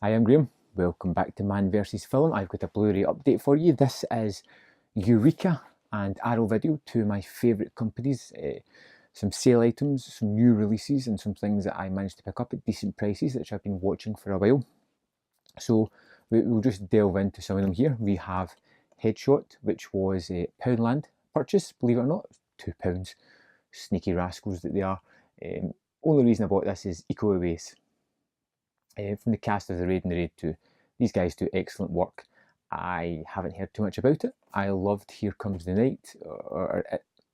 Hi, I'm Graham. Welcome back to Man vs Film. I've got a Blu-ray update for you. This is Eureka and Arrow Video, two of my favourite companies. Some sale items, some new releases, and some things that I managed to pick up at decent prices, which I've been watching for a while. So we'll just delve into some of them here. We have Headshot, which was a Poundland purchase, believe it or not, £2. Sneaky rascals that they are. Only reason I bought this is Eco Aways. From the cast of The Raid and The Raid 2. These guys do excellent work. I haven't heard too much about it. I loved Here Comes the Night, or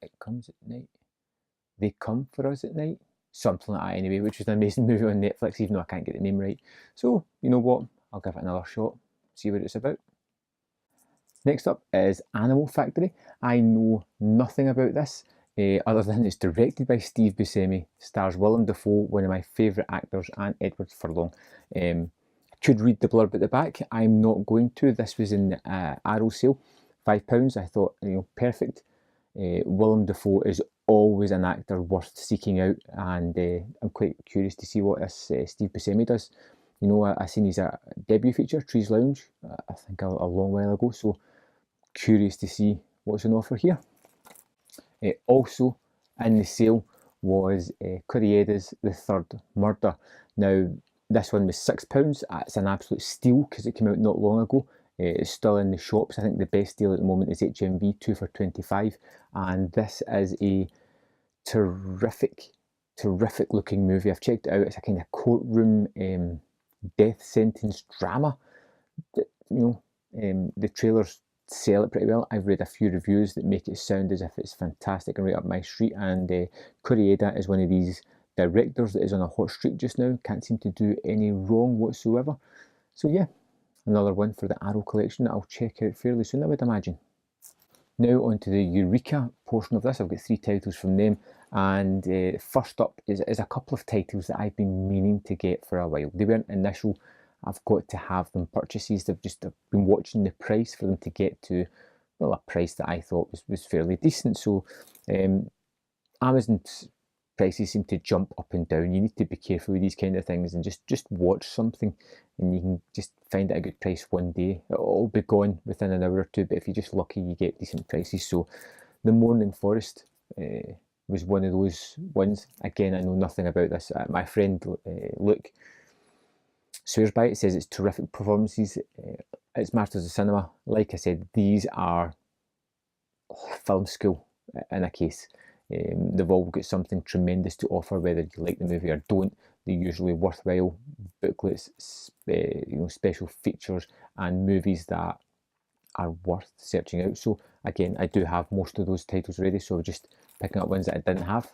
It Comes at Night. They Come For Us at Night. Something like that anyway, which was an amazing movie on Netflix, even though I can't get the name right. So, you know what? I'll give it another shot, see what it's about. Next up is Animal Factory. I know nothing about this, other than it's directed by Steve Buscemi, stars Willem Dafoe, one of my favourite actors, and Edward Furlong. Could read the blurb at the back. I'm not going to. This was in the Arrow sale, £5. I thought, perfect. Willem Dafoe is always an actor worth seeking out, and I'm quite curious to see what this Steve Buscemi does. I seen his debut feature, Trees Lounge, I think a long while ago, so curious to see what's on offer here. Also in the sale was Kurieda's The Third Murder. Now, this one was £6. It's an absolute steal because it came out not long ago. It's still in the shops. I think the best deal at the moment is HMV, 2 for £25. And this is a terrific looking movie. I've checked it out. It's a kind of courtroom death sentence drama. The trailers sell it pretty well. I've read a few reviews that make it sound as if it's fantastic and right up my street, and Kurieda is one of these directors that is on a hot streak just now. Can't seem to do any wrong whatsoever. So yeah, another one for the Arrow collection that I'll check out fairly soon, I would imagine. Now on to the Eureka portion of this. I've got 3 titles from them, and first up is a couple of titles that I've been meaning to get for a while. They weren't initial I've got to have them purchases. I've been watching the price for them to get to, well, a price that I thought was fairly decent. So Amazon's prices seem to jump up and down. You need to be careful with these kind of things and just watch something, and you can just find it a good price one day. It'll all be gone within an hour or two, but if you're just lucky, you get decent prices. So The Morning Forest was one of those ones. Again, I know nothing about this. My friend Luke swears by it, says it's terrific performances. It's Masters of Cinema. Like I said, these are film school in a case. They've all got something tremendous to offer, whether you like the movie or don't. They're usually worthwhile booklets, special features, and movies that are worth searching out. So again, I do have most of those titles ready, so just picking up ones that I didn't have.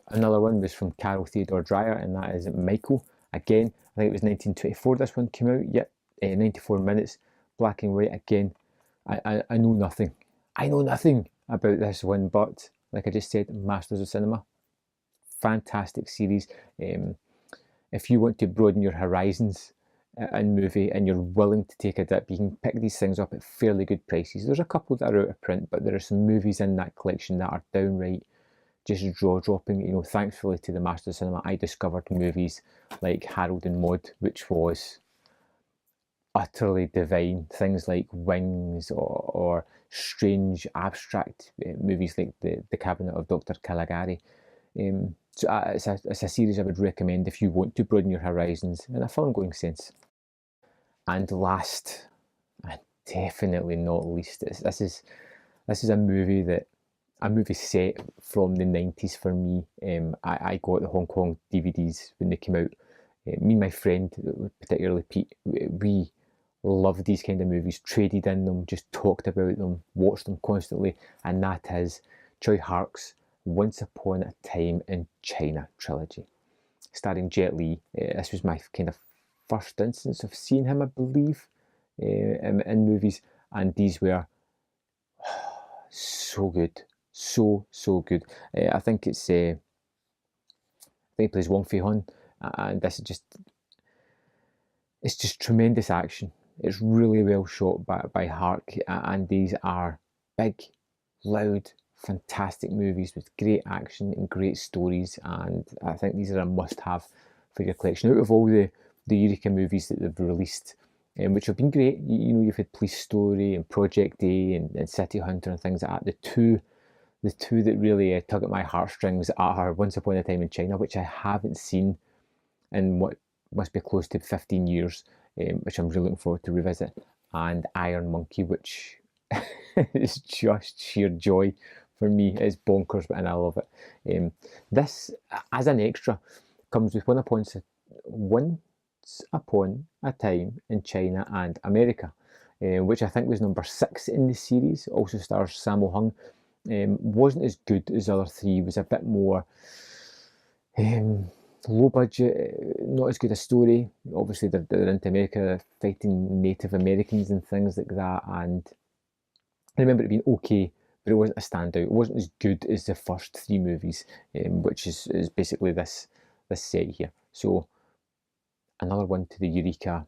Another one was from Carol Theodore Dreyer, and that is Michael. Again, I think it was 1924 this one came out. Yep, 94 minutes, black and white. Again, I know nothing. I know nothing about this one, but like I just said, Masters of Cinema, fantastic series. If you want to broaden your horizons in movie and you're willing to take a dip, you can pick these things up at fairly good prices. There's a couple that are out of print, but there are some movies in that collection that are downright just jaw-dropping. Thankfully to the Masters of Cinema, I discovered movies like Harold and Maude, which was utterly divine. Things like Wings or strange abstract movies like the Cabinet of Dr. Caligari. So it's a series I would recommend if you want to broaden your horizons in a film-going sense. And last, and definitely not least, this is a movie set from the 90s for me. I got the Hong Kong DVDs when they came out. Me and my friend, particularly Pete, we loved these kind of movies, traded in them, just talked about them, watched them constantly, and that is Choi Hark's Once Upon a Time in China trilogy, starring Jet Li. This was my kind of first instance of seeing him, I believe, in movies, and these were so good. So good. I think it's I think he plays Wong Fei-hun, and this is it's just tremendous action. It's really well shot by Hark, and these are big, loud, fantastic movies with great action and great stories, and I think these are a must-have for your collection. Out of all the the Eureka movies that they've released, which have been great. You know, you've had Police Story and Project A and City Hunter and things like that. The two that really tug at my heartstrings are Once Upon a Time in China, which I haven't seen in what must be close to 15 years, which I'm really looking forward to revisit, and Iron Monkey, which is just sheer joy for me. It's bonkers, and I love it. This, as an extra, comes with Once Upon a Time in China and America, which I think was number 6 in the series. Also stars Sammo Hung. Wasn't as good as the other 3. Was a bit more low budget, not as good a story. Obviously, they're into America, fighting Native Americans and things like that. And I remember it being okay, but it wasn't a standout. It wasn't as good as the first 3 movies, which is basically this set here. So another one to the Eureka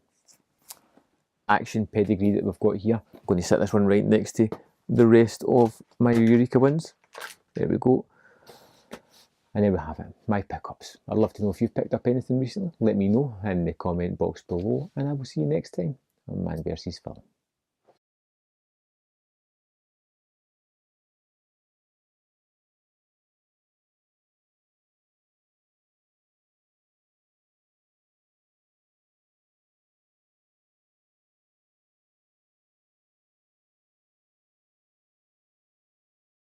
action pedigree that we've got here. I'm going to set this one right next to the rest of my Eureka ones. There we go. And there we have it, my pickups. I'd love to know if you've picked up anything recently. Let me know in the comment box below, and I will see you next time on Man vs. Film.